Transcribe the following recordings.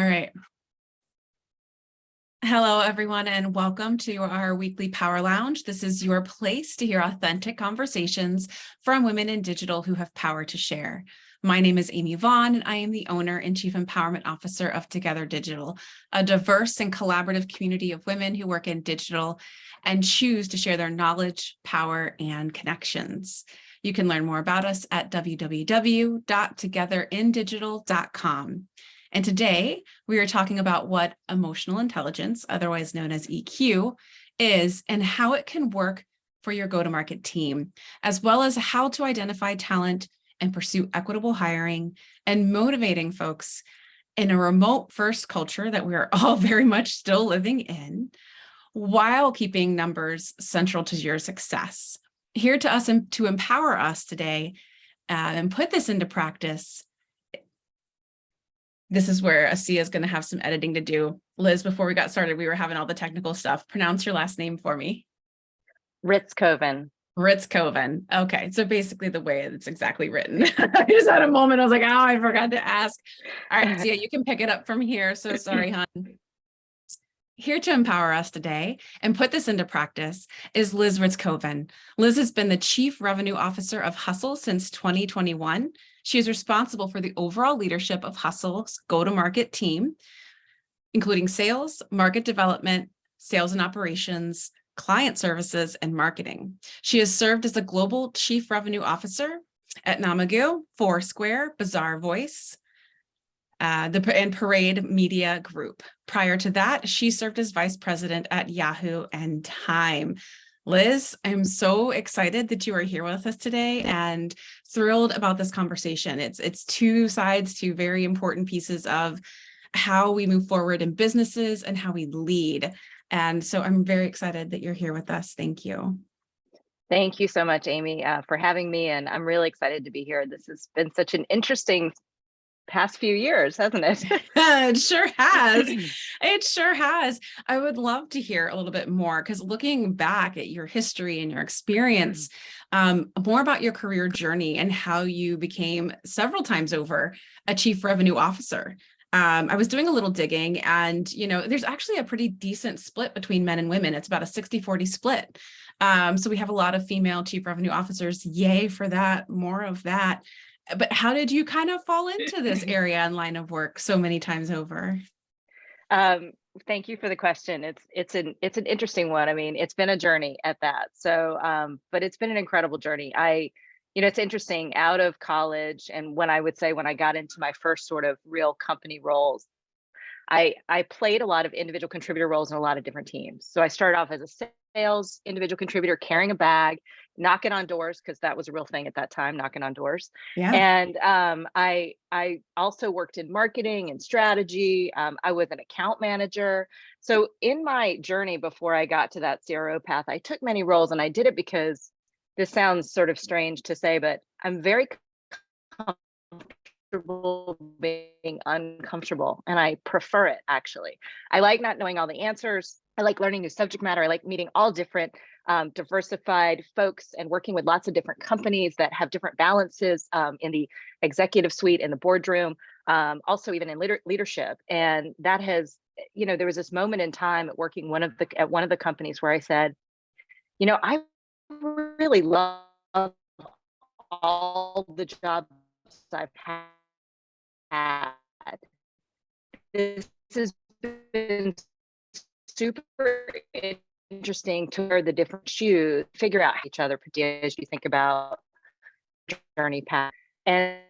All right. Hello, everyone, and welcome to our weekly Power Lounge. This is your place to hear authentic conversations from women in digital who have power to share. My name is Amy Vaughan, and I am the owner and Chief Empowerment Officer of Together Digital, a diverse and collaborative community of women who work in digital and choose to share their knowledge, power, and connections. You can learn more about us at www.togetherindigital.com. And today we are talking about what emotional intelligence, otherwise known as EQ, is and how it can work for your go-to-market team, as well as how to identify talent and pursue equitable hiring and motivating folks in a remote-first culture that we are all very much still living in, while keeping numbers central to your success. Here to us and to empower us today and put this into practice. This is where Asiya is going to have some editing to do. Liz, before we got started, we were having all the technical stuff. Pronounce your last name for me. Ritzkoven. Ritzkoven. Okay, so basically the way it's exactly written. I just had a moment. I was like, oh, I forgot to ask. All right, Asiya, you can pick it up from here. So sorry, hon. Here to empower us today and put this into practice is Liz Ritzkoven. Liz has been the Chief Revenue Officer of Hustle since 2021. She is responsible for the overall leadership of Hustle's go-to-market team, including sales, market development, sales and operations, client services, and marketing. She has served as the Global Chief Revenue Officer at Namagu, Foursquare, Bazaar Voice, and Parade Media Group. Prior to that, she served as Vice President at Yahoo and Time. Liz, I'm so excited that you are here with us today and thrilled about this conversation. It's two sides, two very important pieces of how we move forward in businesses and how we lead. And so I'm very excited that you're here with us. Thank you. Thank you so much, Amy, for having me. And I'm really excited to be here. This has been such an interesting past few years, hasn't it? It sure has. It sure has. I would love to hear a little bit more, because looking back at your history and your experience, more about your career journey and how you became several times over a Chief Revenue Officer. I was doing a little digging and, there's actually a pretty decent split between men and women. It's about a 60-40 split. So we have a lot of female Chief Revenue Officers. Yay for that, more of that. But how did you kind of fall into this area and line of work so many times over? Thank you for the question. It's an interesting one. I mean, it's been a journey at that. So, but it's been an incredible journey. It's interesting, out of college, and when I got into my first sort of real company roles, I played a lot of individual contributor roles in a lot of different teams. So I started off as a sales individual contributor, carrying a bag, knocking on doors, because that was a real thing at that time, knocking on doors. Yeah. And I also worked in marketing and strategy. I was an account manager. So in my journey before I got to that CRO path, I took many roles, and I did it because this sounds sort of strange to say, but I'm very comfortable being uncomfortable, and I prefer it, actually. I like not knowing all the answers. I like learning new subject matter. I like meeting all different diversified folks and working with lots of different companies that have different balances in the executive suite, in the boardroom, also even in leadership. And that has, there was this moment in time at working at one of the companies where I said, I really love all the jobs I've had. This has been super interesting to wear the different shoes, figure out each other as you think about journey path. And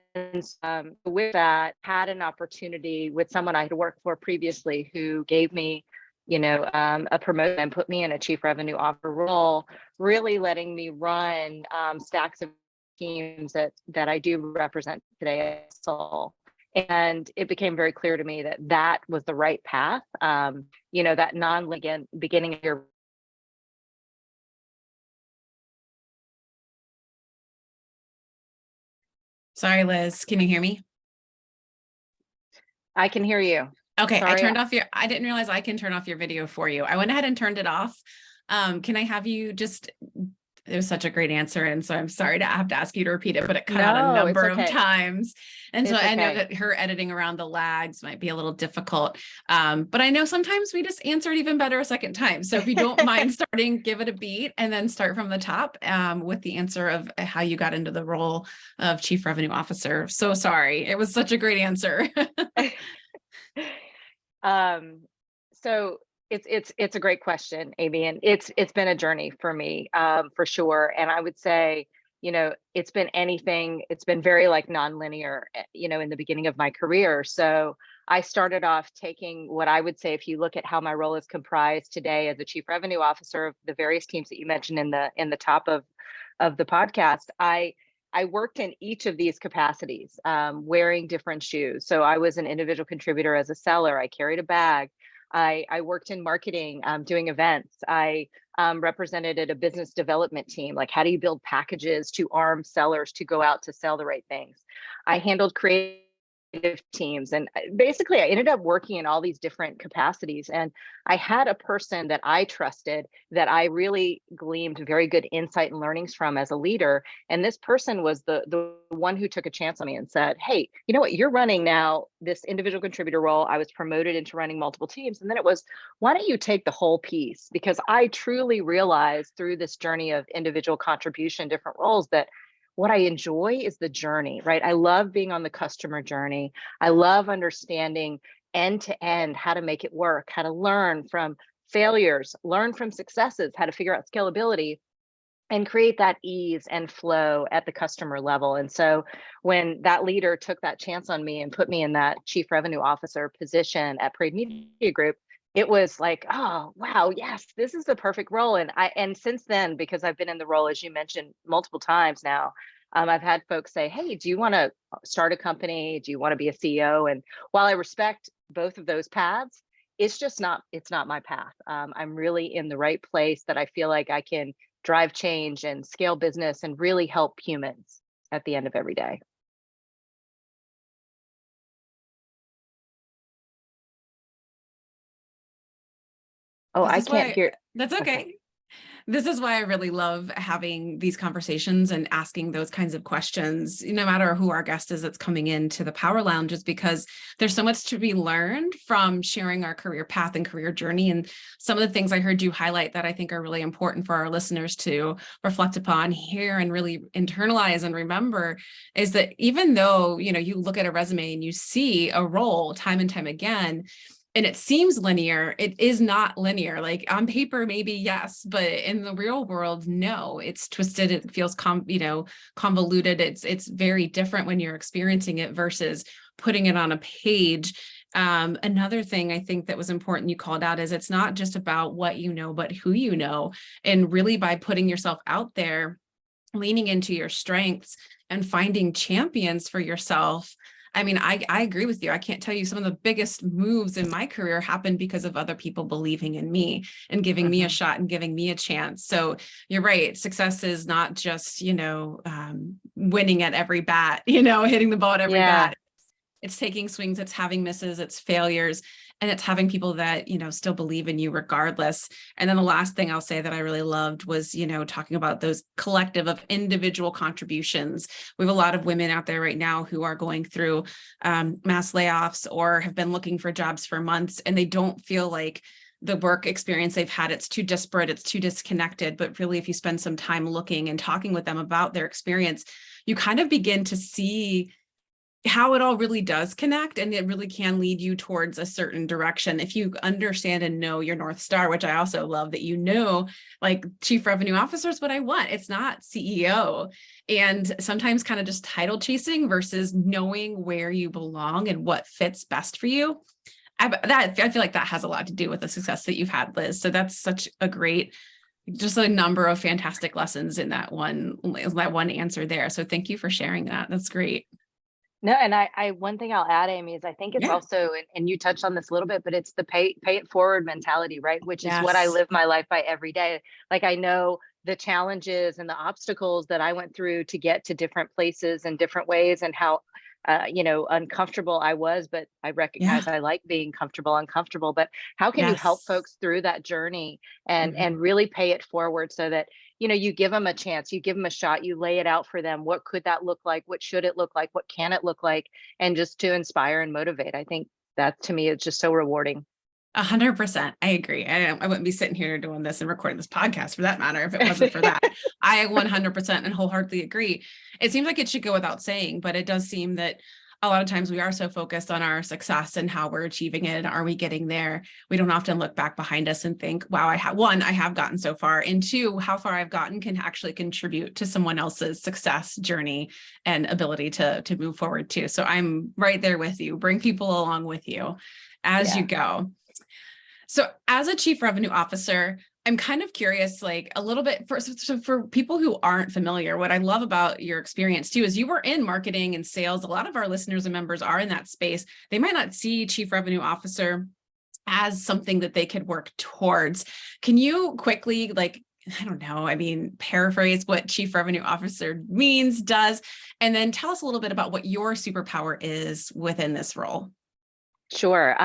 with that, had an opportunity with someone I had worked for previously who gave me, a promotion and put me in a Chief Revenue Officer role, really letting me run stacks of teams that I do represent today at Soul. And it became very clear to me that was the right path. That non-linear beginning of your. Sorry, Liz, can you hear me? I can hear you. Okay, Sorry. I didn't realize I can turn off your video for you. I went ahead and turned it off. Can I have you just It was such a great answer. And so I'm sorry to have to ask you to repeat it, but it cut out a No, it's number of okay. times. And so It's I know okay. that her editing around the lags might be a little difficult. But I know sometimes we just answer it even better a second time. So if you don't mind starting, give it a beat and then start from the top with the answer of how you got into the role of Chief Revenue Officer. So sorry. It was such a great answer. Um, so it's a great question, Amy, and it's been a journey for me, for sure. And I would say, it's been anything. It's been very like nonlinear, in the beginning of my career. So I started off taking what I would say, if you look at how my role is comprised today as a chief revenue officer of the various teams that you mentioned in the top of the podcast, I worked in each of these capacities, wearing different shoes. So I was an individual contributor as a seller. I carried a bag. I worked in marketing, doing events. I represented at a business development team. Like, how do you build packages to arm sellers to go out to sell the right things? I handled creative teams. And basically, I ended up working in all these different capacities. And I had a person that I trusted, that I really gleaned very good insight and learnings from as a leader. And this person was the one who took a chance on me and said, hey, you know what, you're running now this individual contributor role. I was promoted into running multiple teams. And then it was, why don't you take the whole piece? Because I truly realized through this journey of individual contribution, different roles, that what I enjoy is the journey, right? I love being on the customer journey. I love understanding end to end how to make it work, how to learn from failures, learn from successes, how to figure out scalability, and create that ease and flow at the customer level. And so when that leader took that chance on me and put me in that chief revenue officer position at Parade Media Group, it was like, oh wow, yes, this is the perfect role. And since then, because I've been in the role, as you mentioned, multiple times now, I've had folks say, hey, do you want to start a company? Do you want to be a CEO? And while I respect both of those paths, it's not my path. I'm really in the right place, that I feel like I can drive change and scale business and really help humans at the end of every day. Oh, This I is can't why hear. that's Okay. okay. This is why I really love having these conversations and asking those kinds of questions, no matter who our guest is that's coming into the Power Lounge, is because there's so much to be learned from sharing our career path and career journey. And some of the things I heard you highlight that I think are really important for our listeners to reflect upon, hear, and really internalize and remember is that even though, you look at a resume and you see a role time and time again, and it seems linear, it is not linear. Like on paper, maybe yes, but in the real world, no. It's twisted. It feels convoluted. It's very different when you're experiencing it versus putting it on a page. Another thing I think that was important you called out is it's not just about what you know, but who you know. And really, by putting yourself out there, leaning into your strengths and finding champions for yourself. I mean, I agree with you. I can't tell you, some of the biggest moves in my career happened because of other people believing in me and giving me a shot and giving me a chance. So you're right. Success is not just, winning at every bat, hitting the ball at every Yeah. bat. It's taking swings, it's having misses, it's failures, and it's having people that, still believe in you regardless. And then the last thing I'll say that I really loved was, talking about those collective of individual contributions. We have a lot of women out there right now who are going through mass layoffs or have been looking for jobs for months, and they don't feel like the work experience they've had, it's too disparate, it's too disconnected. But really, if you spend some time looking and talking with them about their experience, you kind of begin to see how it all really does connect, and it really can lead you towards a certain direction if you understand and know your North Star, which I also love that, like chief revenue officer is what I want. It's not CEO. And sometimes kind of just title chasing versus knowing where you belong and what fits best for you. I feel like that has a lot to do with the success that you've had, Liz. So that's such a great, just a number of fantastic lessons in that one answer there. So thank you for sharing that. That's great. No, and I one thing I'll add, Amy, is I think it's Yeah. also, and you touched on this a little bit, but it's the pay it forward mentality, right? Which is what I Yes. live my life by every day. Like, I know the challenges and the obstacles that I went through to get to different places in different ways, and how uncomfortable I was, but I recognize Yeah. I like being uncomfortable. But how can you help Yes. folks through that journey and Mhm. really pay it forward, so that you give them a chance, you give them a shot, you lay it out for them. What could that look like? What should it look like? What can it look like? And just to inspire and motivate. I think that to me is just so rewarding. 100%. I agree. I wouldn't be sitting here doing this and recording this podcast for that matter if it wasn't for that. I 100% and wholeheartedly agree. It seems like it should go without saying, but it does seem that a lot of times we are so focused on our success and how we're achieving it. Are we getting there? We don't often look back behind us and think, wow, I have gotten so far. And two, how far I've gotten can actually contribute to someone else's success journey and ability to move forward too. So I'm right there with you. Bring people along with you as you go. So as a chief revenue officer, I'm kind of curious, like a little bit for people who aren't familiar, what I love about your experience too, is you were in marketing and sales. A lot of our listeners and members are in that space. They might not see chief revenue officer as something that they could work towards. Can you quickly, like, I don't know, paraphrase what chief revenue officer means, does, and then tell us a little bit about what your superpower is within this role? Sure.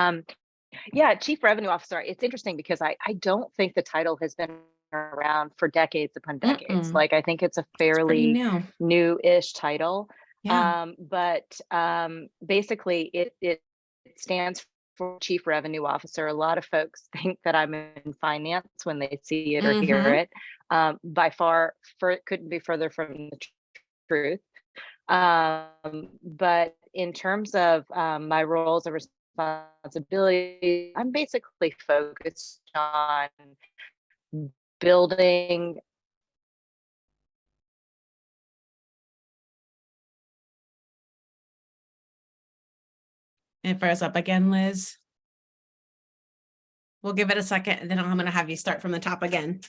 Yeah, chief revenue officer. It's interesting because I don't think the title has been around for decades upon decades. Like, I think it's a fairly new-ish title. Yeah. Basically it stands for chief revenue officer. A lot of folks think that I'm in finance when they see it or hear it. By far, it couldn't be further from the truth. But in terms of my roles and responsibility, I'm basically focused on building. It fires up again, Liz. We'll give it a second and then I'm going to have you start from the top again.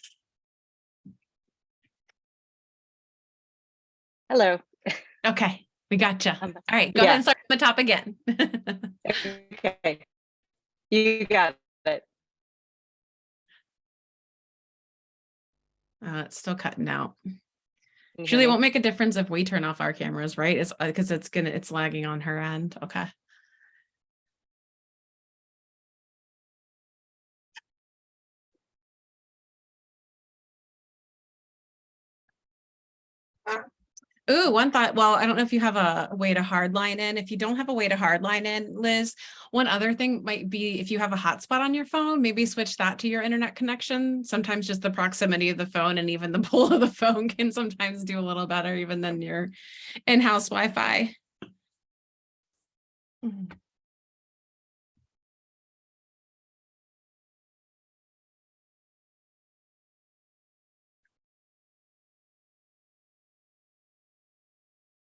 Hello. Okay, we gotcha. All right, go ahead and start from the top again. Okay, you got it. It's still cutting out. Usually it won't make a difference if we turn off our cameras, right? It's because it's lagging on her end. Okay. Ooh, one thought. Well, I don't know if you have a way to hardline in. If you don't have a way to hardline in, Liz, one other thing might be if you have a hotspot on your phone, maybe switch that to your internet connection. Sometimes just the proximity of the phone and even the pull of the phone can sometimes do a little better even than your in-house Wi-Fi.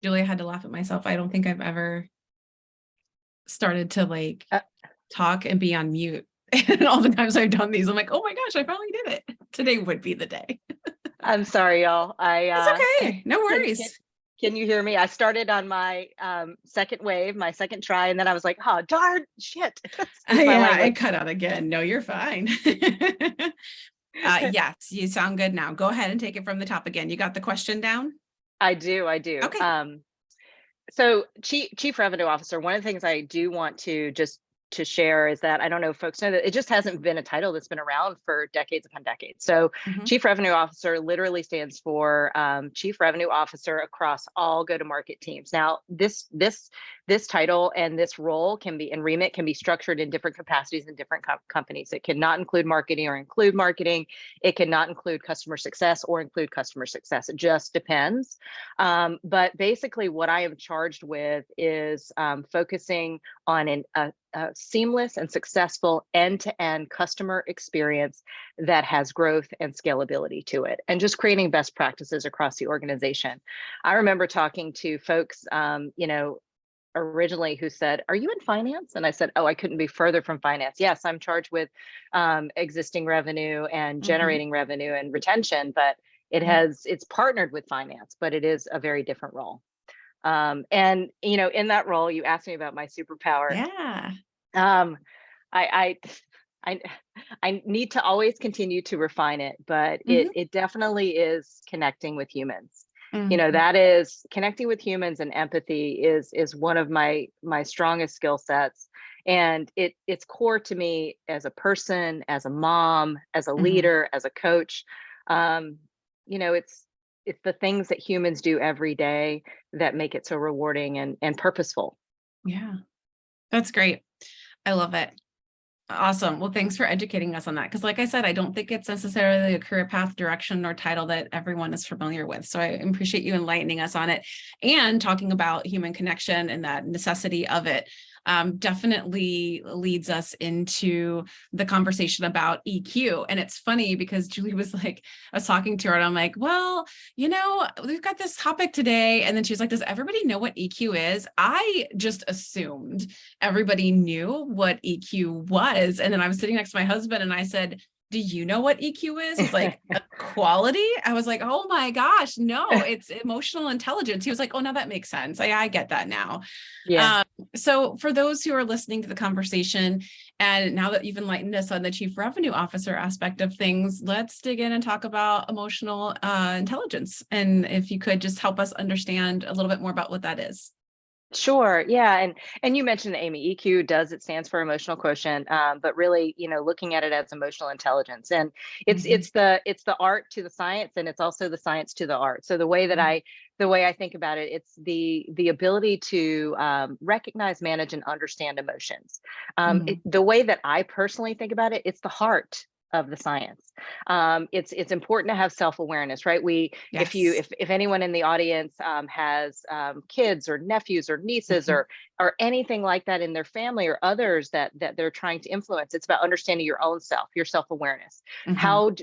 Julia had to laugh at myself. I don't think I've ever started to like talk and be on mute. And all the times I've done these, I'm like, oh my gosh, I finally did it. Today would be the day. I'm sorry, y'all. It's okay. No worries. Can you hear me? I started on my second wave, my second try, and then I was like, oh, darn shit. Yeah, it cut out again. No, you're fine. Yes, you sound good now. Go ahead and take it from the top again. You got the question down? I do. Okay. So chief revenue officer, one of the things I do want to just to share is that I don't know if folks know that it just hasn't been a title that's been around for decades upon decades. So chief revenue officer literally stands for chief revenue officer across all go-to-market teams. Now, this title and this role can be, and remit can be structured in different capacities in different companies. It cannot include marketing or include marketing. It cannot include customer success or include customer success. It just depends. But basically what I am charged with is focusing on a seamless and successful end-to-end customer experience that has growth and scalability to it, and just creating best practices across the organization. I remember talking to folks, originally who said, "Are you in finance?" And I said, "Oh, I couldn't be further from finance. Yes, I'm charged with existing revenue and generating revenue and retention, but it's partnered with finance, but it is a very different role." And in that role, you asked me about my superpower. Yeah. I need to always continue to refine it, but it definitely is connecting with humans. That is connecting with humans, and empathy is one of my strongest skill sets. And it's core to me as a person, as a mom, as a leader, as a coach. it's the things that humans do every day that make it so rewarding and purposeful. Yeah, that's great. I love it. Awesome. Well, thanks for educating us on that. Because like I said, I don't think it's necessarily a career path, direction, or title that everyone is familiar with. So I appreciate you enlightening us on it and talking about human connection and that necessity of it. Definitely leads us into the conversation about EQ. And it's funny because Julie was like, I was talking to her and I'm like, well, we've got this topic today. And then she was like, does everybody know what EQ is? I just assumed everybody knew what EQ was. And then I was sitting next to my husband and I said, do you know what EQ is? He's like, equality. I was like, oh my gosh, no, it's emotional intelligence. He was like, oh, no, that makes sense. I get that now. Yeah. So for those who are listening to the conversation, and now that you've enlightened us on the chief revenue officer aspect of things, let's dig in and talk about emotional intelligence. And if you could just help us understand a little bit more about what that is. Sure. Yeah. And you mentioned, Amy, EQ it stands for emotional quotient, but really, looking at it as emotional intelligence. And it's the art to the science, and it's also the science to the art. So the way I think about it, it's the ability to recognize, manage, and understand emotions. The way that I personally think about it, it's the heart of the science. It's important to have self-awareness, right? Yes. If anyone in the audience has kids or nephews or nieces or anything like that in their family, or others that they're trying to influence, it's about understanding your own self, your self-awareness.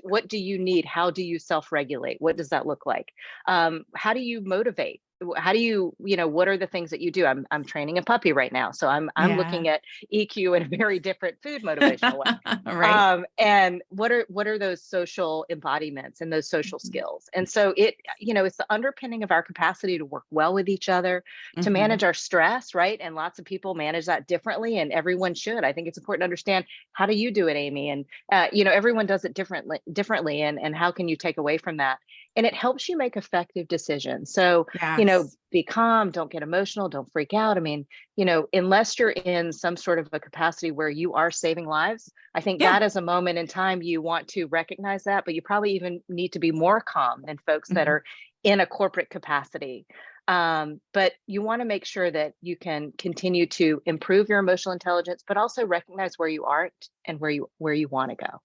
What do you need? How do you self-regulate? What does that look like? How do you motivate? How do you, what are the things that you do? I'm training a puppy right now, so I'm looking at EQ in a very different food motivational way. Right. And what are those social embodiments and those social skills? And so it's the underpinning of our capacity to work well with each other, to manage our stress, right? And lots of people manage that differently, and everyone should. I think it's important to understand, how do you do it, Amy? And everyone does it differently, and how can you take away from that? And it helps you make effective decisions. So, Yes. be calm, don't get emotional, don't freak out. I mean, unless you're in some sort of a capacity where you are saving lives, I think Yeah. that is a moment in time you want to recognize that, but you probably even need to be more calm than folks that are in a corporate capacity. But you want to make sure that you can continue to improve your emotional intelligence, but also recognize where you are and where you want to go.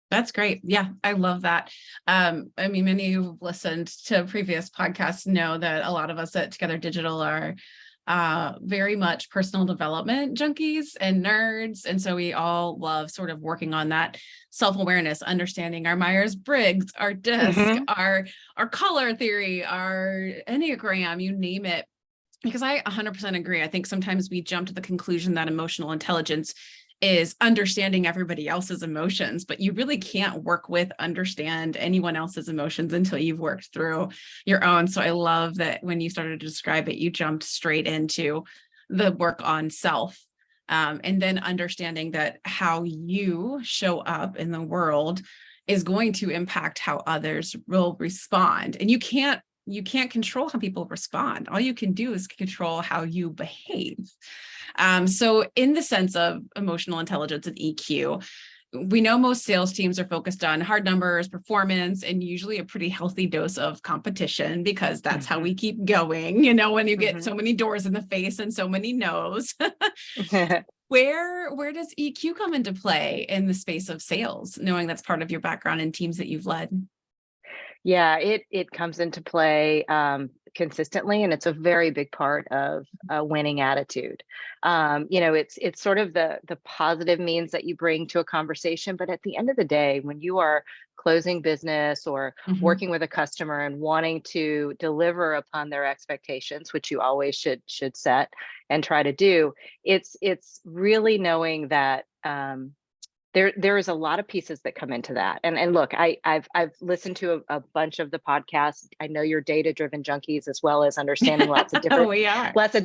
That's great. Yeah, I love that. I mean, many who've listened to previous podcasts know that a lot of us at Together Digital are very much personal development junkies and nerds. And so we all love sort of working on that self-awareness, understanding our Myers-Briggs, our DISC, our color theory, our Enneagram, you name it. Because I 100% agree. I think sometimes we jump to the conclusion that emotional intelligence is understanding everybody else's emotions, but you really can't understand anyone else's emotions until you've worked through your own. So I love that when you started to describe it, you jumped straight into the work on self, and then understanding that how you show up in the world is going to impact how others will respond. And you can't control how people respond. All you can do is control how you behave. So in the sense of emotional intelligence and EQ, we know most sales teams are focused on hard numbers, performance, and usually a pretty healthy dose of competition, because that's how we keep going, when you get so many doors in the face and so many no's. Where does EQ come into play in the space of sales, knowing that's part of your background in teams that you've led? Yeah, it comes into play consistently, and it's a very big part of a winning attitude. It's sort of the positive means that you bring to a conversation, but at the end of the day, when you are closing business or working with a customer and wanting to deliver upon their expectations, which you always should set and try to do, it's really knowing that there is a lot of pieces that come into that. And look, I've listened to a bunch of the podcasts. I know you're data-driven junkies, as well as understanding lots of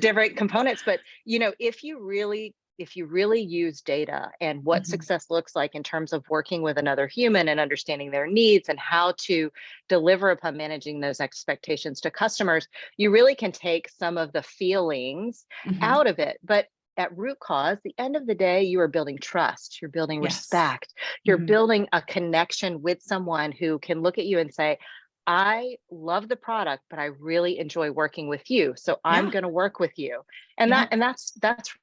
different components. But if you really use data and what success looks like in terms of working with another human and understanding their needs and how to deliver upon managing those expectations to customers, you really can take some of the feelings out of it. But at root cause, the end of the day, you are building trust, you're building respect, you're building a connection with someone who can look at you and say, I love the product, but I really enjoy working with you. So I'm Yeah. going to work with you. And Yeah. that's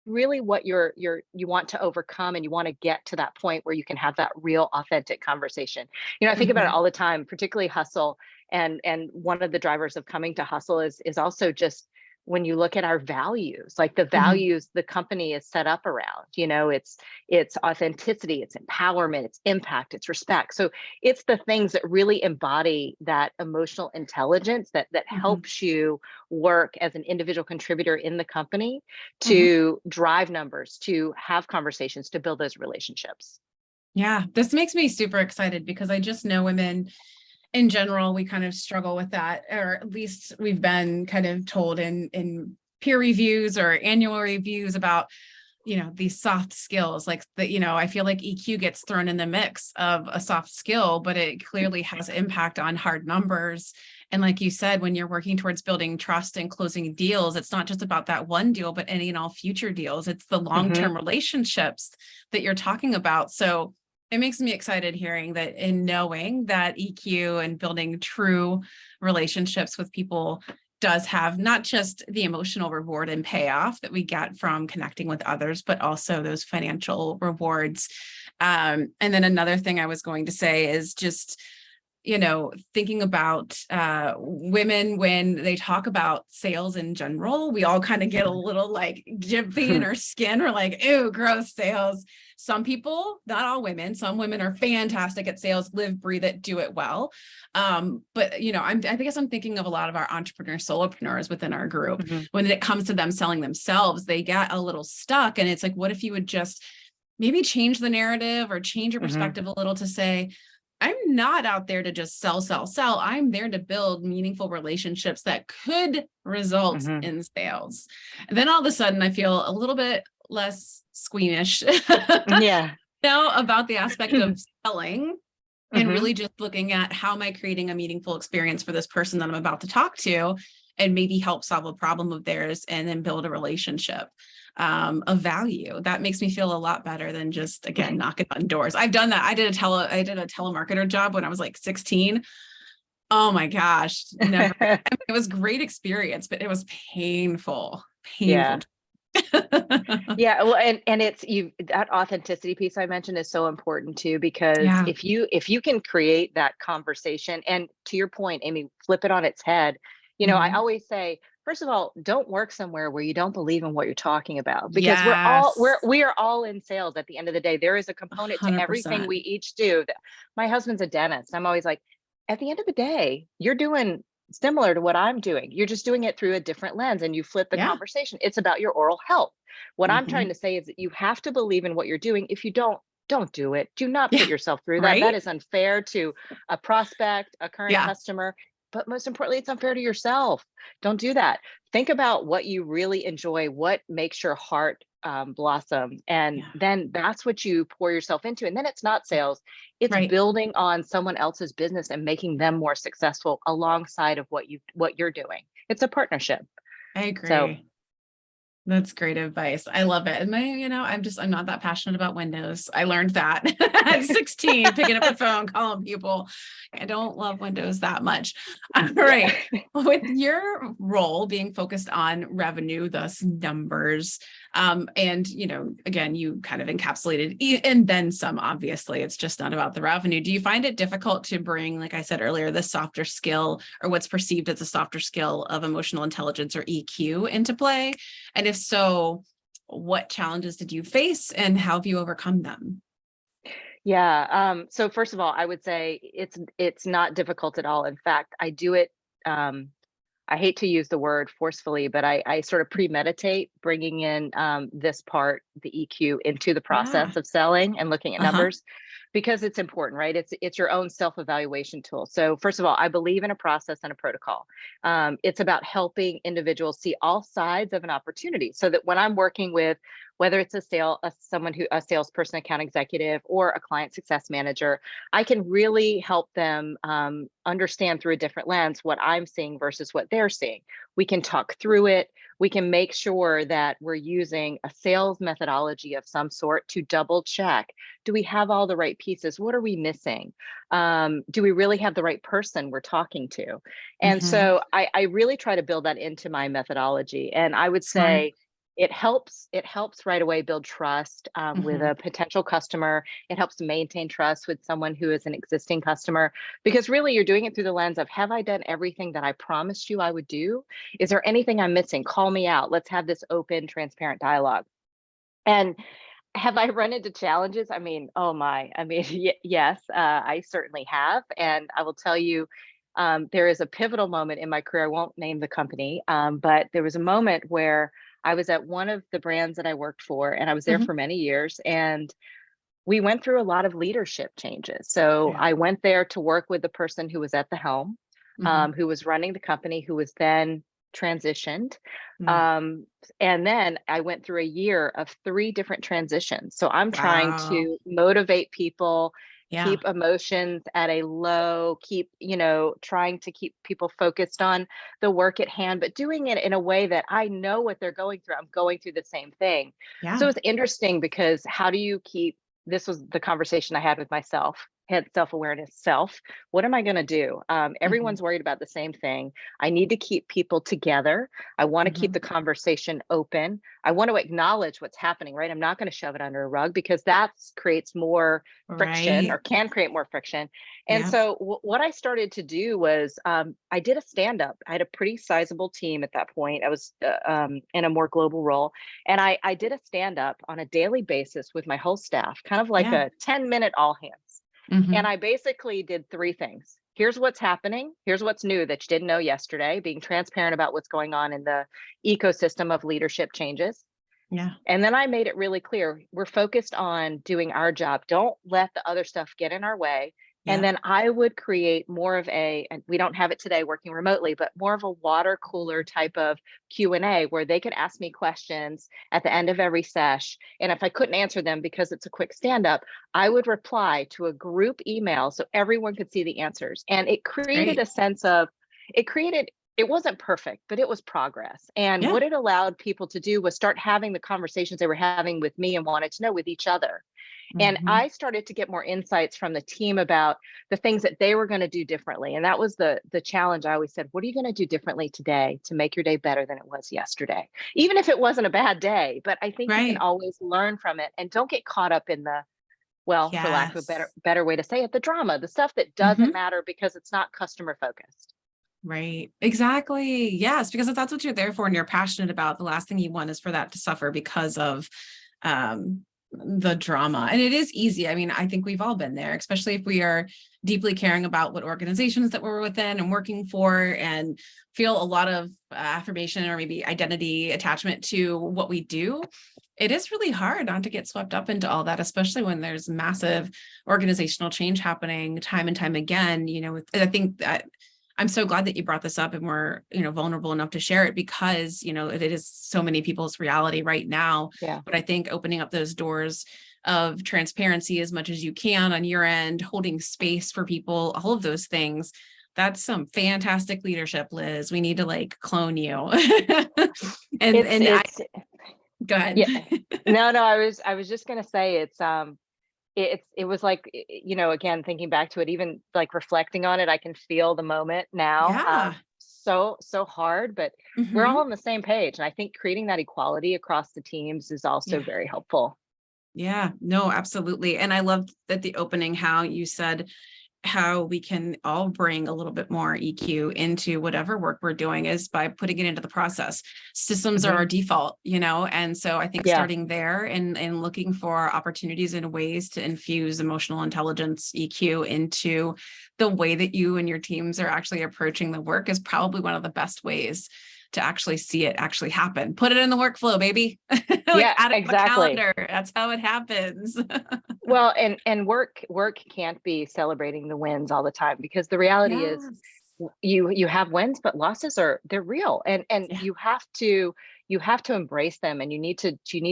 really what you want to overcome, and you want to get to that point where you can have that real authentic conversation. I think about it Mhm. all the time, particularly hustle. And one of the drivers of coming to hustle is also just when you look at our values, like the Mhm. values the company is set up around. It's authenticity, it's empowerment, it's impact, it's respect. So it's the things that really embody that emotional intelligence that Mhm. helps you work as an individual contributor in the company, Mhm. to drive numbers, to have conversations, to build those relationships. Yeah, this makes me super excited because I just know women in general, we kind of struggle with that, or at least we've been kind of told in peer reviews or annual reviews about, these soft skills, like I feel like EQ gets thrown in the mix of a soft skill, but it clearly has impact on hard numbers. And like you said, when you're working towards building trust and closing deals, it's not just about that one deal, but any and all future deals. It's the Hmm. long-term relationships that you're talking about. So it makes me excited hearing that, and knowing that EQ and building true relationships with people does have not just the emotional reward and payoff that we get from connecting with others, but also those financial rewards. And then another thing I was going to say is just, thinking about women when they talk about sales in general, we all kind of get a little like jiffy in our skin. We're like, ew, gross sales. Some people, not all women, some women are fantastic at sales, live, breathe it, do it well. But I guess I'm thinking of a lot of our entrepreneurs, solopreneurs within our group. Hmm. When it comes to them selling themselves, they get a little stuck. And it's like, what if you would just maybe change the narrative or change your Hmm. perspective a little to say, I'm not out there to just sell, sell, sell. I'm there to build meaningful relationships that could result Hmm. in sales. And then all of a sudden, I feel a little bit less squeamish Yeah. about the aspect of selling, and Hmm. really just looking at how am I creating a meaningful experience for this person that I'm about to talk to, and maybe help solve a problem of theirs and then build a relationship of value. That makes me feel a lot better than just, again, knocking on doors. I've done that. I did a telemarketer job when I was like 16. Oh my gosh, never. I mean, it was great experience, but it was painful, painful. Yeah. Yeah. Well, and it's that authenticity piece I mentioned is so important too, because Yeah. if you can create that conversation, and to your point, Amy, flip it on its head. I Mhm. always say, first of all, don't work somewhere where you don't believe in what you're talking about, because Yes. we are all in sales at the end of the day. There is a component to everything 100%. we each do. My husband's a dentist. I'm always like, at the end of the day, you're doing similar to what I'm doing. You're just doing it through a different lens, and you flip the Yeah. conversation. It's about your oral health. What I'm trying Mhm. to say is that you have to believe in what you're doing. If you don't do it. Do not put Yeah. yourself through that. Right? That is unfair to a prospect, a current Yeah. customer, but most importantly, it's unfair to yourself. Don't do that. Think about what you really enjoy, what makes your heart blossom, and Yeah. then that's what you pour yourself into. And then it's not sales, it's Right. building on someone else's business and making them more successful alongside of what you're doing. It's a partnership. I So agree. That's great advice. I love it. And I'm not that passionate about Windows. I learned that at 16, picking up the phone, calling people. I don't love Windows that much. All yeah. right. With your role being focused on revenue, thus numbers, and again, you kind of encapsulated and then some, obviously, it's just not about the revenue. Do you find it difficult to bring, like I said earlier, the softer skill, or what's perceived as a softer skill of emotional intelligence or EQ into play? And if so, what challenges did you face and how have you overcome them? Yeah. So first of all, I would say it's not difficult at all. In fact, I do it. Um, I hate to use the word forcefully, but I sort of premeditate bringing in this part, the EQ, into the Yeah. process of selling and looking at Uh-huh. numbers, because it's important, right? It's your own self evaluation tool. So first of all, I believe in a process and a protocol. It's about helping individuals see all sides of an opportunity, so that when I'm working with, whether it's a salesperson, account executive, or a client success manager, I can really help them understand through a different lens what I'm seeing versus what they're seeing. We can talk through it. We can make sure that we're using a sales methodology of some sort to double check. Do we have all the right pieces. What are we missing? Do we really have the right person we're talking to? And Mhm. so I really try to build that into my methodology. And I would Smart. say it helps right away build trust with Mhm. a potential customer. It helps to maintain trust with someone who is an existing customer, because really you're doing it through the lens of, have I done everything that I promised you I would do? Is there anything I'm missing? Call me out. Let's have this open, transparent dialogue. And have I run into challenges? I mean, oh my, I mean, yes, I certainly have. And I will tell you, there is a pivotal moment in my career. I won't name the company, but there was a moment where I was at one of the brands that I worked for, and I was there Mhm. for many years. And we went through a lot of leadership changes. So Yeah. I went there to work with the person who was at the helm, Mhm. who was running the company, who was then transitioned. Mm. Um, and then I went through a year of 3 different transitions. So I'm trying Wow. to motivate people, Yeah. keep emotions at a low, trying to keep people focused on the work at hand, but doing it in a way that I know what they're going through. I'm going through the same thing. Yeah. So it's interesting, because how do you keep, this was the conversation I had with myself, had self-awareness, what am I going to do? Mhm. Everyone's worried about the same thing. I need to keep people together. I want to keep Mhm. the conversation open. I want to acknowledge what's happening, right? I'm not going to shove it under a rug, because that creates more friction, or Right. can create more friction. And Yeah. so what I started to do was, I did a stand up. I had a pretty sizable team at that point. I was in a more global role. And I did a stand up on a daily basis with my whole staff, kind of like Yeah. a 10-minute all hands. And Mhm. I basically did 3 things. Here's what's happening. Here's what's new that you didn't know yesterday, being transparent about what's going on in the ecosystem of leadership changes. Yeah. And then I made it really clear, we're focused on doing our job. Don't let the other stuff get in our way. And Yeah. then I would create more of and we don't have it today working remotely, but more of a water cooler type of Q&A, where they could ask me questions at the end of every sesh. And if I couldn't answer them because it's a quick stand up, I would reply to a group email so everyone could see the answers. And it It's created great. a sense of, it created it wasn't perfect, but it was progress. And Yeah. what it allowed people to do was start having the conversations they were having with me and wanted to know with each other. And Mhm. I started to get more insights from the team about the things that they were going to do differently. And that was the challenge. I always said, what are you going to do differently today to make your day better than it was yesterday? Even if it wasn't a bad day, but I think you can Right. always learn from it, and don't get caught up in the, well, for lack of a Yes. better way to say it, the drama, the stuff that doesn't Mhm. matter because it's not customer focused. Right. Exactly. Yes, because if that's what you're there for and you're passionate about, the last thing you want is for that to suffer because of the drama. And it is easy. I mean, I think we've all been there, especially if we are deeply caring about what organizations that we're within and working for, and feel a lot of affirmation or maybe identity attachment to what we do. It is really hard not to get swept up into all that, especially when there's massive organizational change happening time and time again. I think that I'm so glad that you brought this up and we're, vulnerable enough to share it, because, it is so many people's reality right now. Yeah. But I think opening up those doors of transparency as much as you can on your end, holding space for people, all of those things, that's some fantastic leadership, Liz. We need to clone you. and It's, and I it's, go ahead. yeah. No, I was just gonna say it was like, again, thinking back to it, even like reflecting on it, I can feel the moment now. Yeah. So hard, but we're all Hmm. on the same page. And I think creating that equality across the teams is also Yeah. very helpful. Yeah. No, absolutely. And I loved that the opening, how you said how we can all bring a little bit more EQ into whatever work we're doing is by putting it into the process. Systems are Hmm. our default, and so I think Yeah. starting there and looking for opportunities and ways to infuse emotional intelligence, EQ, into the way that you and your teams are actually approaching the work is probably one of the best ways to actually see it actually happen. Put it in the workflow, baby. Yeah, Add it to a exactly. calendar. That's how it happens. Well, and work can't be celebrating the wins all the time, because the reality is, Yes. you have wins, but losses they're real, and Yeah. you have to embrace them, and you need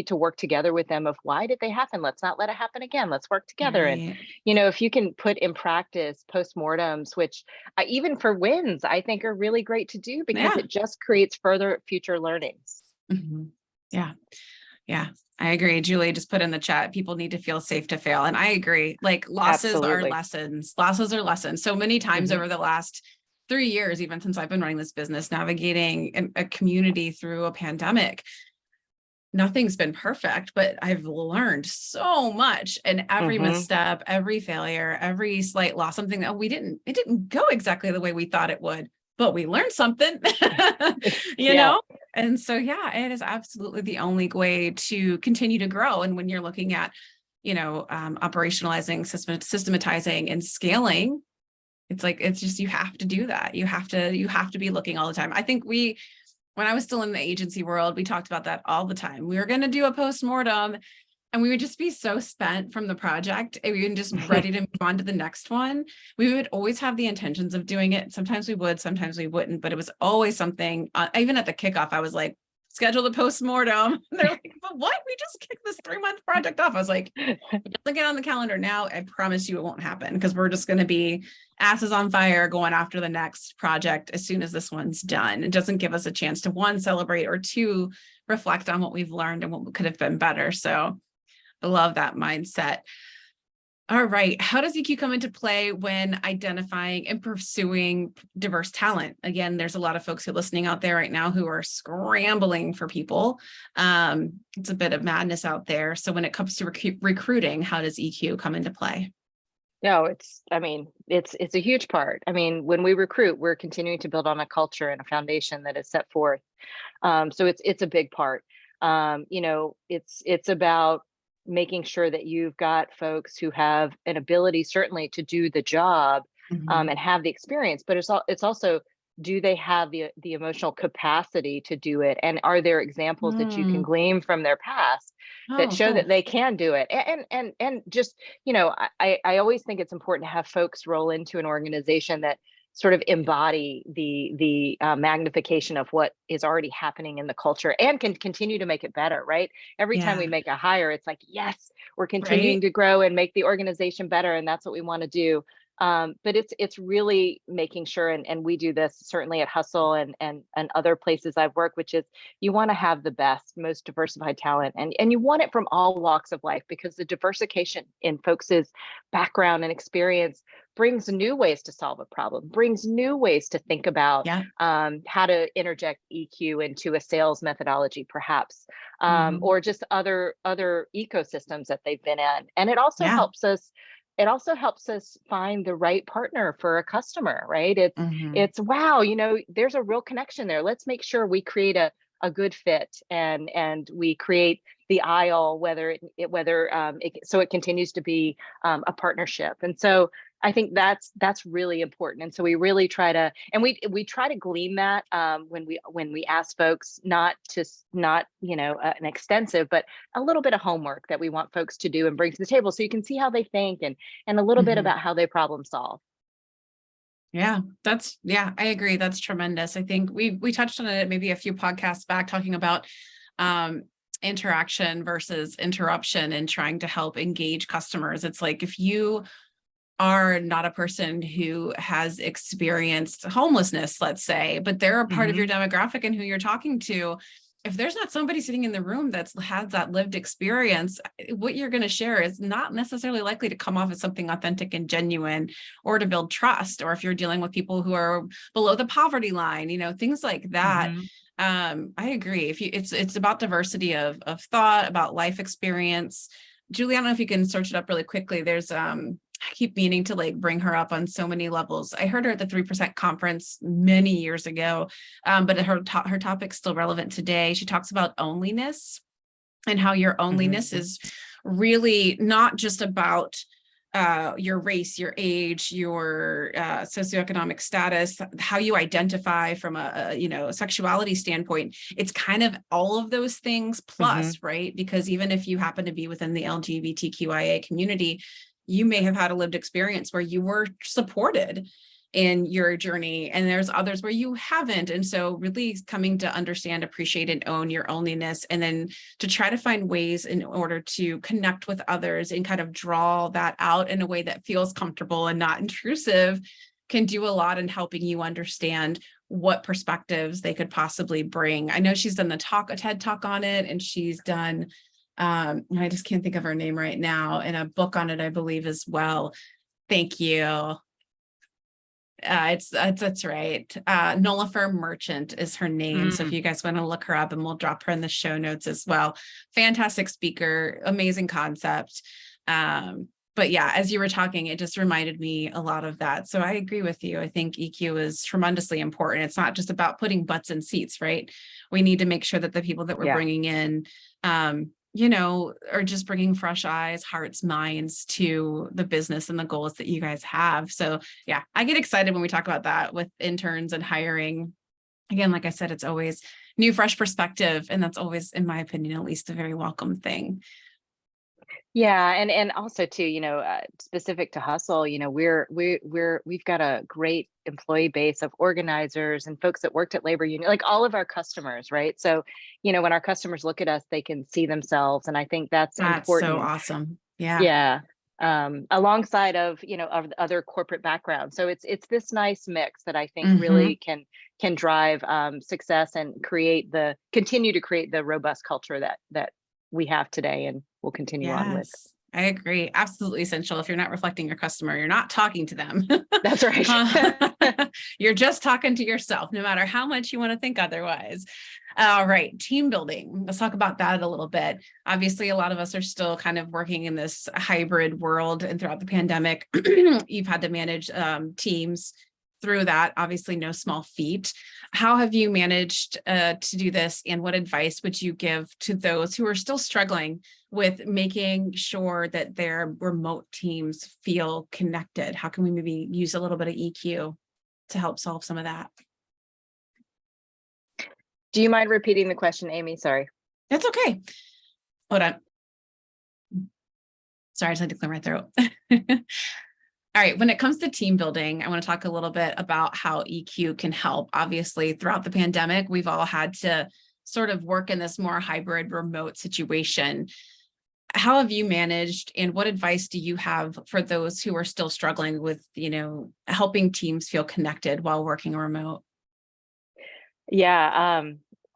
to work together with them of, why did they happen? Let's not let it happen again. Let's work together. And Right. if you can put in practice postmortems, which even for wins, I think are really great to do, because Yeah. it just creates further future learnings. Mhm. Yeah. Yeah, I agree. Julie just put in the chat, people need to feel safe to fail. And I agree. Like losses are Absolutely. lessons. Losses are lessons. So many times Mhm. over the last 3 years, even since I've been running this business, navigating a community through a pandemic, nothing's been perfect, but I've learned so much. And every Mhm. misstep, every failure, every slight loss, something that it didn't go exactly the way we thought it would, but we learned something, you Yeah. know? And so, yeah, it is absolutely the only way to continue to grow. And when you're looking at, operationalizing, systematizing and scaling, it's like, it's just, you have to do that. You have to be looking all the time. I think when I was still in the agency world, we talked about that all the time. We were going to do a postmortem and we would just be so spent from the project and we were just ready to move on to the next one. We would always have the intentions of doing it. Sometimes we would, sometimes we wouldn't, but it was always something, even at the kickoff, I was like, schedule the postmortem. And they're like, but what? We just kicked this 3-month project off. I was like, look it on the calendar now. I promise you it won't happen because we're just going to be asses on fire going after the next project as soon as this one's done. It doesn't give us a chance to, one, celebrate, or two, reflect on what we've learned and what could have been better. So I love that mindset. All right. How does EQ come into play when identifying and pursuing diverse talent? Again, there's a lot of folks who are listening out there right now who are scrambling for people. It's a bit of madness out there. So when it comes to recruiting, how does EQ come into play? No, it's a huge part. I mean, when we recruit, we're continuing to build on a culture and a foundation that is set forth. So it's a big part. It's about making sure that you've got folks who have an ability certainly to do the job, Mhm. and have the experience, but it's also, do they have the emotional capacity to do it, and are there examples that you can Mm. glean from their past that Oh, show that cool. they can do it? And just, I always think it's important to have folks roll into an organization that sort of embody the magnification of what is already happening in the culture and can continue to make it better, right? Every time we Yeah. make a hire, it's like, yes, we're continuing Right. to grow and make the organization better, and that's what we want to do. But it's really making sure, and we do this certainly at Hustle and other places I've worked, which is you want to have the best, most diversified talent, and you want it from all walks of life, because the diversification in folks' background and experience brings new ways to solve a problem, brings new ways to think about, Yeah. how to interject EQ into a sales methodology, perhaps, Mhm. or just other ecosystems that they've been in. And Yeah. it also helps us find the right partner for a customer, right? Mhm. It's wow, there's a real connection there. Let's make sure we create a good fit, and we create the aisle, so it continues to be, a partnership. And so I think that's really important. And so we really try to, and we try to glean that, when we ask folks, not an extensive, but a little bit of homework that we want folks to do and bring to the table, so you can see how they think, and a little bit Mhm. about how they problem solve. Yeah, I agree. That's tremendous. I think we touched on it maybe a few podcasts back talking about um interaction versus interruption and trying to help engage customers. It's like if you are not a person who has experienced homelessness, let's say, but they're a part of your Hmm. demographic and who you're talking to, if there's not somebody sitting in the room that's had that lived experience, what you're going to share is not necessarily likely to come off as something authentic and genuine or to build trust. Or if you're dealing with people who are below the poverty line, things like that. Hmm. I agree. If you, it's about diversity of thought, about life experience. Julie, I don't know if you can search it up really quickly. There's I keep meaning to like bring her up on so many levels. I heard her at the 3% conference many years ago, but her topic's still relevant today. She talks about onlyness and how your onlyness Hmm. is really not just about your race, your age, your socioeconomic status, how you identify from a sexuality standpoint. It's kind of all of those things Hmm. plus, right? Because even if you happen to be within the LGBTQIA community, you may have had a lived experience where you were supported in your journey, and there's others where you haven't. And so really coming to understand, appreciate, and own your onlyness, and then to try to find ways in order to connect with others and kind of draw that out in a way that feels comfortable and not intrusive can do a lot in helping you understand what perspectives they could possibly bring. I know she's done a TED talk on it, and she's done, I just can't think of her name right now, and a book on it, I believe, as well. Thank you. That's right. Nolifer Merchant is her name. So if you guys want to look her up, and we'll drop her in the show notes as well. Fantastic speaker, amazing concept. But yeah, as you were talking, it just reminded me a lot of that. So I agree with you. I think EQ is tremendously important. It's not just about putting butts in seats, right? We need to make sure that the people that we're bringing in, are just bringing fresh eyes, hearts, minds to the business and the goals that you guys have. So yeah, I get excited when we talk about that with interns and hiring. Again, like I said, it's always new, fresh perspective. And that's always, in my opinion, at least, a very welcome thing. Yeah, and also too, specific to Hustle, we've got a great employee base of organizers and folks that worked at labor union, like all of our customers, right? So, when our customers look at us, they can see themselves, and I think that's important. So awesome. Yeah. Alongside of of the other corporate backgrounds. So it's this nice mix that I think really can drive success and continue to create the robust culture that we have today and will continue on with. I agree. Absolutely essential. If you're not reflecting your customer, you're not talking to them. That's right. You're just talking to yourself, no matter how much you want to think otherwise. All right. Team building. Let's talk about that a little bit. Obviously, a lot of us are still kind of working in this hybrid world, and throughout the pandemic, you've had to manage teams through that. Obviously, no small feat. How have you managed to do this, and what advice would you give to those who are still struggling with making sure that their remote teams feel connected? How can we maybe use a little bit of EQ to help solve some of that? Do you mind repeating the question, Amy? Sorry. That's okay. Hold on. Sorry, I just had to clear my throat. All right, when it comes to team building, I want to talk a little bit about how EQ can help. Obviously, throughout the pandemic, we've all had to sort of work in this more hybrid remote situation. How have you managed, and what advice do you have for those who are still struggling with, helping teams feel connected while working remote? Yeah.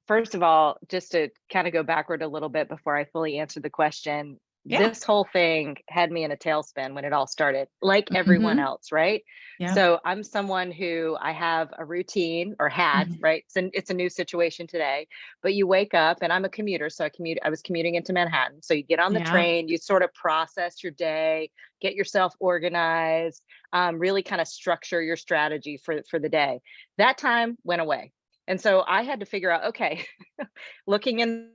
First of all, just to kind of go backward a little bit before I fully answer the question, this whole thing had me in a tailspin when it all started, like everyone else, right? Yeah. So I'm someone who I have a routine, or had, right? It's a new situation today, but you wake up, and I'm a commuter. So I was commuting into Manhattan. So you get on the train, you sort of process your day, get yourself organized, really kind of structure your strategy for the day. That time went away. And so I had to figure out, okay, looking in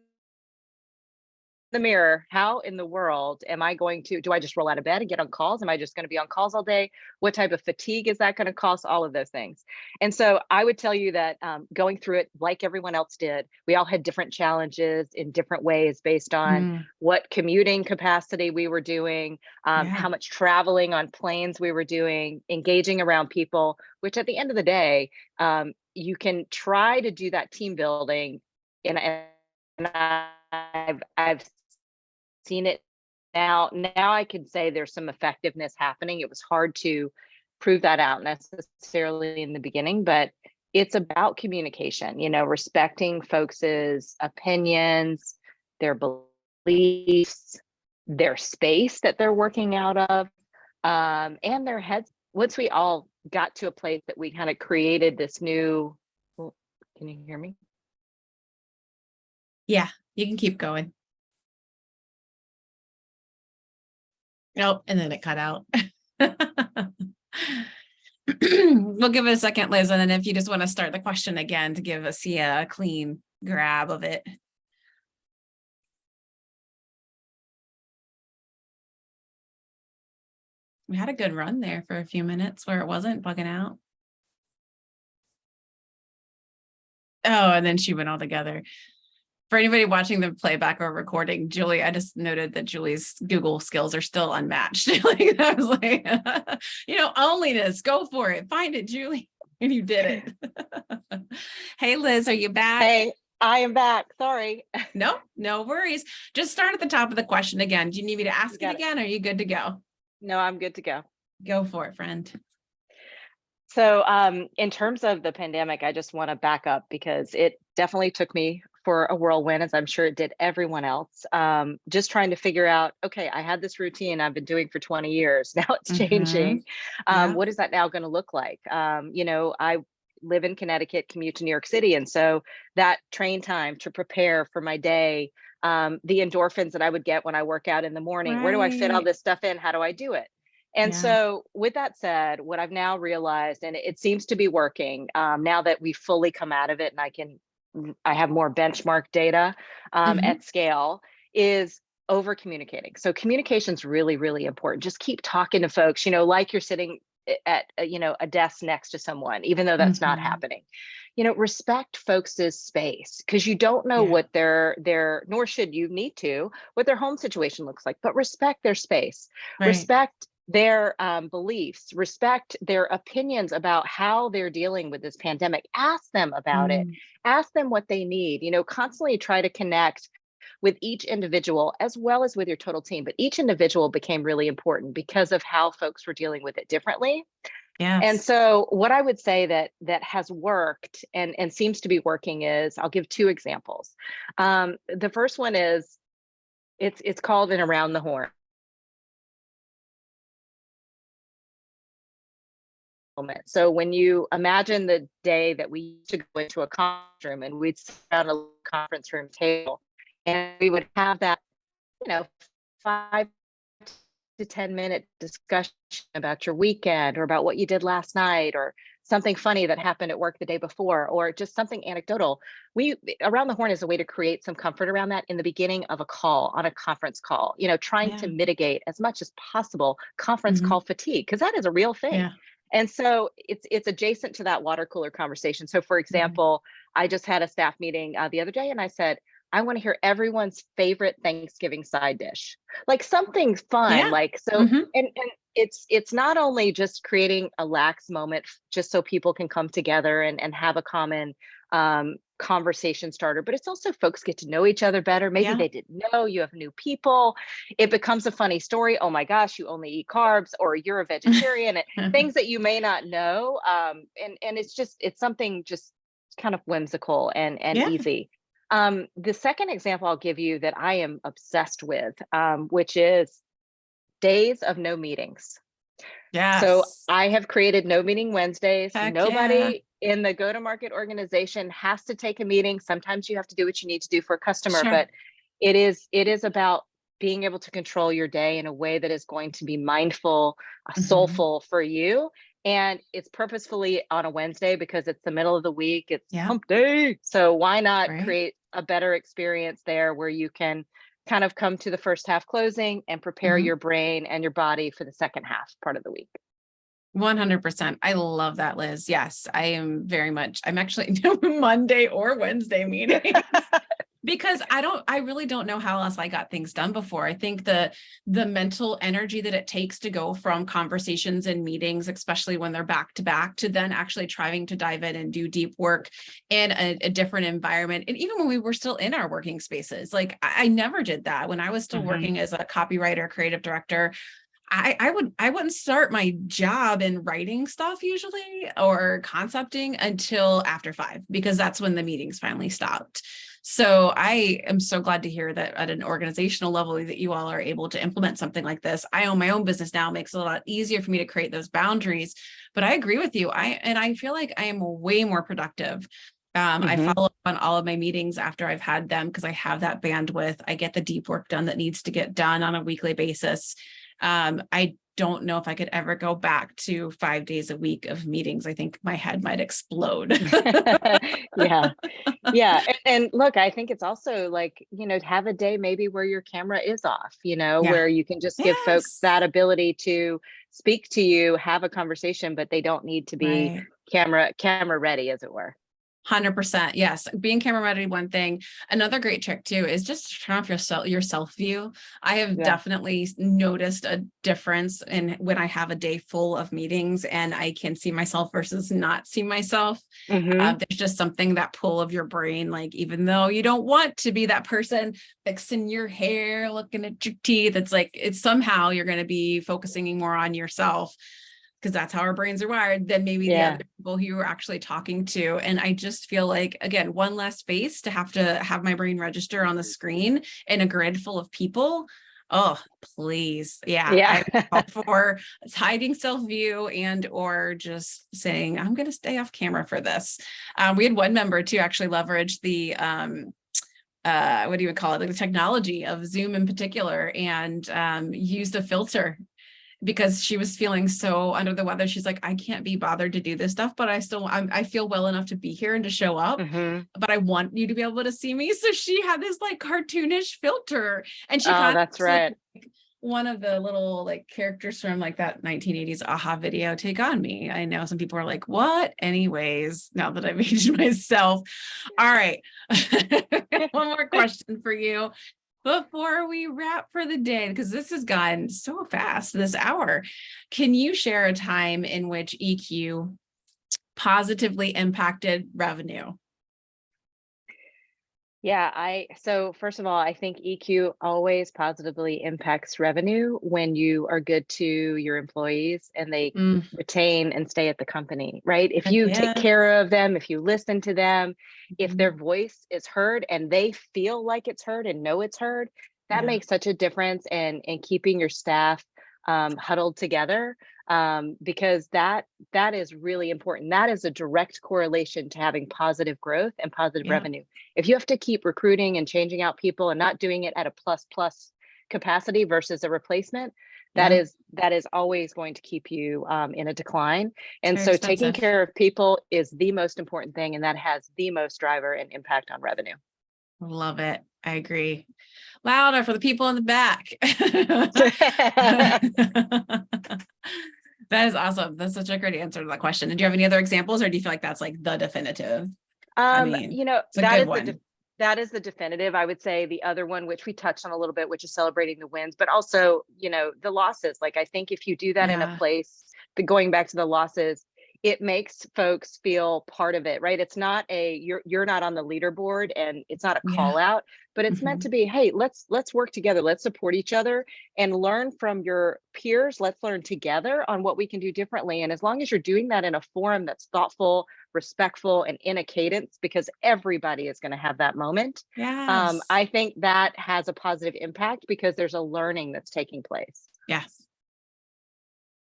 the mirror, how in the world am I going to, do I just roll out of bed and get on calls? Am I just going to be on calls all day? What type of fatigue is that going to cause? All of those things. And so I would tell you that going through it like everyone else did, we all had different challenges in different ways based on what commuting capacity we were doing, how much traveling on planes we were doing, engaging around people, which at the end of the day, you can try to do that team building. And I've seen it now. Now I can say there's some effectiveness happening. It was hard to prove that out necessarily in the beginning, but it's about communication, respecting folks' opinions, their beliefs, their space that they're working out of, and their heads. Once we all got to a place that we kind of created this new, can you hear me? Yeah, you can keep going. Nope, and then it cut out. We'll give it a second, Liz, and then if you just want to start the question again to give us a clean grab of it. We had a good run there for a few minutes where it wasn't bugging out. Oh, and then she went all together. For anybody watching the playback or recording, Julie, I just noted that Julie's Google skills are still unmatched. Like, I was like, onlyness, go for it. Find it, Julie. And you did it. Hey, Liz, are you back? Hey, I am back. Sorry. No worries. Just start at the top of the question again. Do you need me to ask it again? Or are you good to go? No, I'm good to go. Go for it, friend. So, in terms of the pandemic, I just want to back up because it definitely took me for a whirlwind, as I'm sure it did everyone else. Just trying to figure out, okay, I had this routine I've been doing for 20 years. Now it's Hmm. changing. Yeah. What is that now going to look like? I live in Connecticut, commute to New York City. And so that train time to prepare for my day, the endorphins that I would get when I work out in the morning, where do I fit all Right. this stuff in? How do I do it? And Yeah. so, with that said, what I've now realized, and it seems to be working now that we've fully come out of it, and I have more benchmark data Hmm. at scale, is over communicating. So, communication's really, really important. Just keep talking to folks, like you're sitting at a desk next to someone, even though that's not Hmm. happening. Respect folks' space because you don't know Yeah. what nor should you need to, what their home situation looks like, but respect their space, Right. respect their beliefs, respect their opinions about how they're dealing with this pandemic. Ask them about it. Mm. Ask them what they need. Constantly try to connect with each individual as well as with your total team. But each individual became really important because of how folks were dealing with it differently. And Yes. so, what I would say that has worked and seems to be working is I'll give two examples. The first one is it's called an around the horn moment. So when you imagine the day that we used to go into a conference room and we'd sit around a conference room table and we would have that, you know, 5 to 10 minute discussion about your weekend or about what you did last night or something funny that happened at work the day before or just something anecdotal. We around the horn is a way to create some comfort around that in the beginning of a call on a conference call, trying Yeah. to mitigate as much as possible conference Hmm. call fatigue because that is a real thing. Yeah. And so it's adjacent to that water cooler conversation. So for Right. example, I just had a staff meeting the other day and I said, I want to hear everyone's favorite Thanksgiving side dish, like something fun, Yeah. like so. Hmm. And it's not only just creating a lax moment just so people can come together and have a common conversation starter, but it's also folks get to know each other better. Maybe Yeah. they didn't know you have new people. It becomes a funny story. Oh my gosh, you only eat carbs, or you're a vegetarian. Things that you may not know. And it's something just kind of whimsical and Yeah. easy. The second example I'll give you that I am obsessed with, which is days of no meetings. So Yes. I have created no meeting Wednesdays. Heck yeah. Nobody in the go to market organization has to take a meeting. Sometimes you have to do what you need to do for a customer, Sure. but it is about being able to control your day in a way that is going to be mindful, Hmm. soulful for you. And it's purposefully on a Wednesday because it's the middle of the week, it's Yeah. hump day. So why not Right. create a better experience there where you can kind of come to the first half closing and prepare Hmm. your brain and your body for the second half part of the week. 100%. I love that, Liz. Yes, I am very much. I'm actually doing Monday or Wednesday meetings because I really don't know how else I got things done before. I think the mental energy that it takes to go from conversations and meetings, especially when they're back to back, to then actually trying to dive in and do deep work in a different environment. And even when we were still in our working spaces, like I never did that when I was still Mhm. working as a copywriter, creative director. I wouldn't start my job in writing stuff usually or concepting until after 5 because that's when the meetings finally stopped. So I am so glad to hear that at an organizational level that you all are able to implement something like this. I own my own business now, makes it a lot easier for me to create those boundaries. But I agree with you. I feel like I am way more productive. I Mhm. follow up on all of my meetings after I've had them because I have that bandwidth. I get the deep work done that needs to get done on a weekly basis. I don't know if I could ever go back to 5 days a week of meetings. I think my head might explode. Yeah. Yeah. And look, I think it's also like, have a day maybe where your camera is off, Yeah. where you can just give folks Yes. that ability to speak to you, have a conversation, but they don't need to be Right. camera ready, as it were. 100%. Yes. Being camera ready, one thing. Another great trick too is just to turn off your self view. I have Yeah. definitely noticed a difference in when I have a day full of meetings and I can see myself versus not see myself. Hmm. There's just something, that pull of your brain, like even though you don't want to be that person fixing your hair, looking at your teeth, it's like it's somehow you're going to be focusing more on yourself because that's how our brains are wired, than maybe the other people who you're actually talking to. And I just feel like, again, one less face to have my brain register on the screen in a grid full of people. Oh, please. Yeah. I'm all for hiding self-view and or just saying, I'm going to stay off camera for this. We had one member to actually leverage the what do you call it? Like the technology of Zoom in particular, and used a filter because she was feeling so under the weather. She's like, I can't be bothered to do this stuff, but I feel well enough to be here and to show up, but I want you to be able to see me. So she had this like cartoonish filter, and she kind of that's right. like one of the little like characters from like that 1980s AHA video, Take On Me. I know some people are like, what? Anyways, now that I've aged myself. All right. One more question for you before we wrap for the day, because this has gone so fast this hour. Can you share a time in which EQ positively impacted revenue? Yeah, so first of all, I think EQ always positively impacts revenue when you are good to your employees and they retain and stay at the company, right? If you take care of them, if you listen to them, if their voice is heard and they feel like it's heard and know it's heard, that makes such a difference in keeping your staff huddled together, because that is really important. That is a direct correlation to having positive growth and positive revenue. If you have to keep recruiting and changing out people and not doing it at a plus capacity versus a replacement, that is always going to keep you in a decline. And so taking care of people is the most important thing, and that has the most driver and impact on revenue. Love it. I agree. Louder for the people in the back. That is awesome. That's such a great answer to that question. And do you have any other examples, or do you feel like that's like the definitive? I mean, it's a good one. That is the definitive. I would say the other one, which we touched on a little bit, which is celebrating the wins, but also, the losses. Like, I think if you do that in a place, going back to the losses, it makes folks feel part of it, right? It's not you're not on the leaderboard, and it's not a call out, but it's meant to be, hey, let's work together. Let's support each other and learn from your peers. Let's learn together on what we can do differently. And as long as you're doing that in a forum that's thoughtful, respectful, and in a cadence, because everybody is going to have that moment. I think that has a positive impact because there's a learning that's taking place. Yes.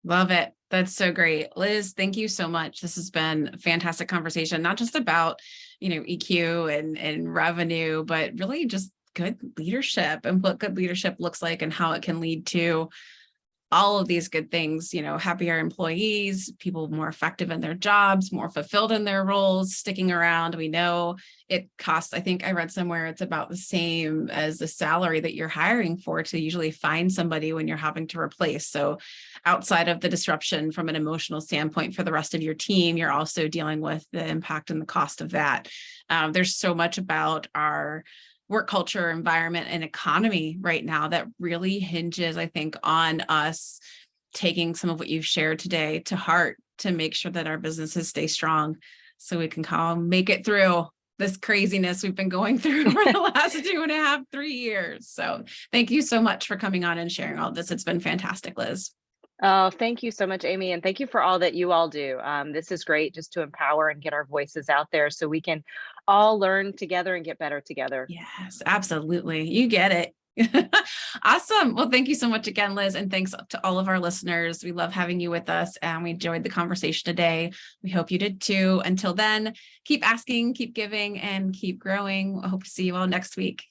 Love it. That's so great. Liz, thank you so much. This has been a fantastic conversation, not just about, EQ and revenue, but really just good leadership and what good leadership looks like and how it can lead to all of these good things, happier employees, people more effective in their jobs, more fulfilled in their roles, sticking around. We know it costs, I think I read somewhere, it's about the same as the salary that you're hiring for to usually find somebody when you're having to replace. So outside of the disruption from an emotional standpoint for the rest of your team, you're also dealing with the impact and the cost of that. There's so much about our work culture, environment, and economy right now that really hinges, I think, on us taking some of what you've shared today to heart to make sure that our businesses stay strong so we can make it through this craziness we've been going through for the last 2.5, 3 years. So thank you so much for coming on and sharing all this. It's been fantastic, Liz. Oh, thank you so much, Amy. And thank you for all that you all do. This is great just to empower and get our voices out there so we can all learn together and get better together. Yes, absolutely. You get it. Awesome. Well, thank you so much again, Liz. And thanks to all of our listeners. We love having you with us and we enjoyed the conversation today. We hope you did too. Until then, keep asking, keep giving, and keep growing. I hope to see you all next week.